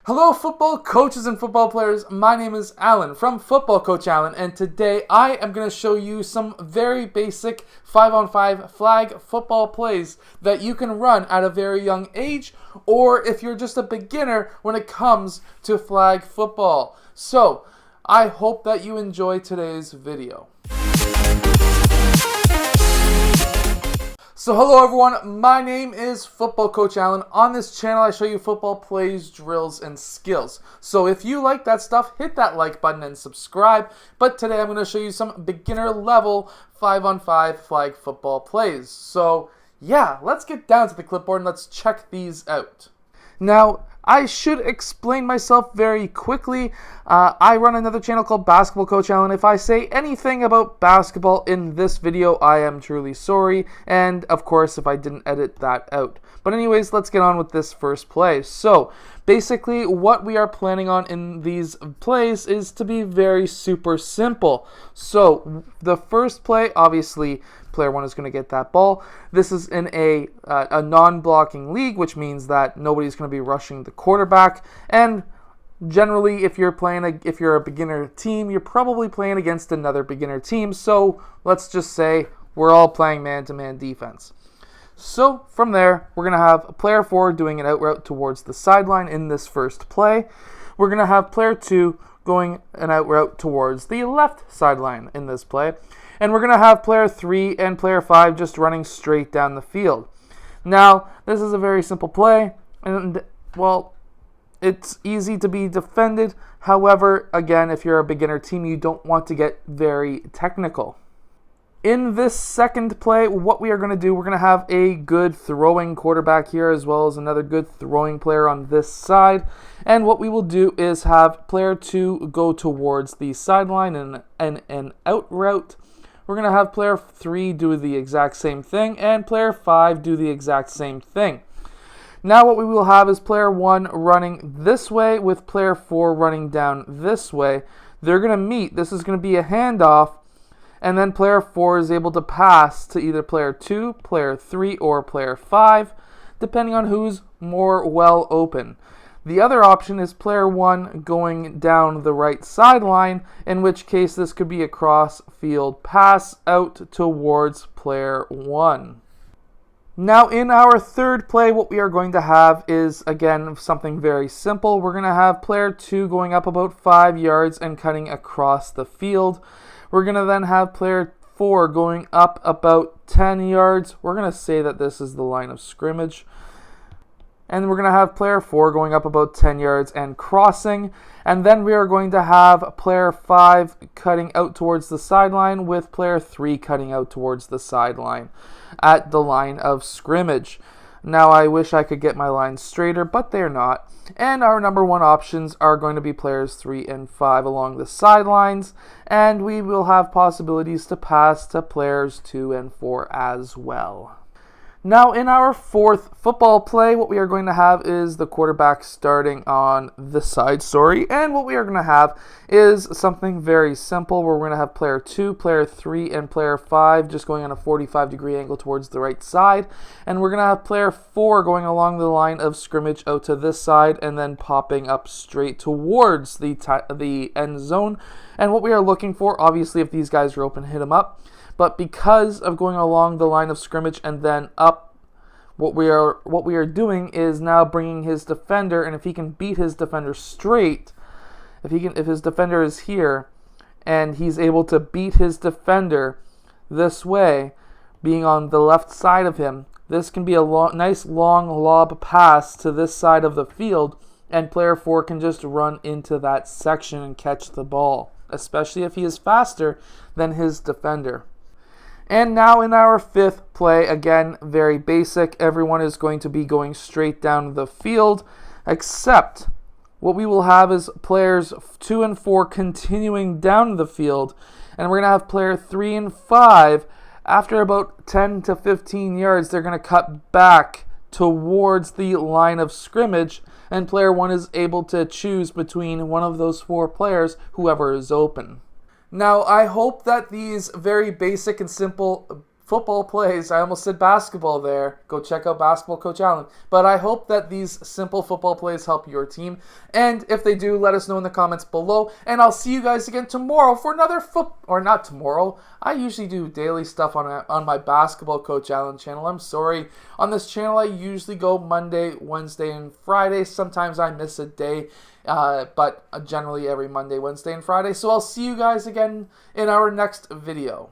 Hello football coaches and football players, my name is Alan from Football Coach Alan, and today I am going to show you some very basic 5-on-5 flag football plays that you can run at a very young age, or if you're just a beginner when it comes to flag football. So, I hope that you enjoy today's video. So hello everyone, my name is Football Coach Alan. On this channel I show you football plays, drills, and skills. So if you like that stuff, hit that like button and subscribe. But today I'm going to show you some beginner level 5-on-5 flag football plays. So yeah, let's get down to the clipboard and let's check these out. Now, I should explain myself very quickly. I run another channel called Basketball Coach Alan. If I say anything about basketball in this video, I am truly sorry. And of course, if I didn't edit that out. But anyways, let's get on with this first play. So, basically, what we are planning on in these plays is to be very super simple. So, the first play, obviously, player one is going to get that ball. This is in a non-blocking league, which means that nobody's going to be rushing the quarterback. And generally, if you're a beginner team, you're probably playing against another beginner team. So let's just say we're all playing man-to-man defense. So from there, we're going to have player 4 doing an out route towards the sideline in this first play. We're going to have player 2 going an out route towards the left sideline in this play. And we're going to have player 3 and player 5 just running straight down the field. Now, this is a very simple play, and, well, it's easy to be defended. However, again, if you're a beginner team, you don't want to get very technical. In this second play, what we are going to do, we're going to have a good throwing quarterback here as well as another good throwing player on this side. And what we will do is have player 2 go towards the sideline and an out route. We're going to have player 3 do the exact same thing and player 5 do the exact same thing. Now what we will have is player 1 running this way with player 4 running down this way. They're going to meet. This is going to be a handoff. And then player 4 is able to pass to either player 2, player 3, or player 5, depending on who's more well open. The other option is player 1 going down the right sideline, in which case this could be a cross-field pass out towards player 1. Now in our third play, what we are going to have is, again, something very simple. We're going to have player 2 going up about 5 yards and cutting across the field. We're going to then have player 4 going up about 10 yards. We're going to say that this is the line of scrimmage. And we're going to have player 4 going up about 10 yards and crossing. And then we are going to have player 5 cutting out towards the sideline with player 3 cutting out towards the sideline at the line of scrimmage. Now I wish I could get my lines straighter, but they're not. And our number one options are going to be players 3 and 5 along the sidelines. And we will have possibilities to pass to players 2 and 4 as well. Now in our fourth football play, what we are going to have is the quarterback starting on the side, and what we are going to have is something very simple where we're going to have player 2, player 3, and player 5 just going on a 45-degree angle towards the right side, and we're going to have player 4 going along the line of scrimmage out to this side and then popping up straight towards the end zone. And what we are looking for, obviously if these guys are open, hit them up. But because of going along the line of scrimmage and then up, what we are doing is now bringing his defender, and if he can beat his defender straight, if his defender is here, and he's able to beat his defender this way, being on the left side of him, this can be a nice long lob pass to this side of the field, and player 4 can just run into that section and catch the ball, especially if he is faster than his defender. And now in our fifth play, again, very basic. Everyone is going to be going straight down the field, except what we will have is players 2 and 4 continuing down the field. And we're going to have player 3 and 5, after about 10 to 15 yards, they're going to cut back towards the line of scrimmage. And player 1 is able to choose between one of those 4 players, whoever is open. Now, I hope that these very basic and simple football plays. I almost said basketball there. Go check out Basketball Coach Allen. But I hope that these simple football plays help your team. And if they do, let us know in the comments below. And I'll see you guys again tomorrow for another or not tomorrow. I usually do daily stuff on my Basketball Coach Allen channel. I'm sorry. On this channel, I usually go Monday, Wednesday, and Friday. Sometimes I miss a day. But generally every Monday, Wednesday, and Friday. So I'll see you guys again in our next video.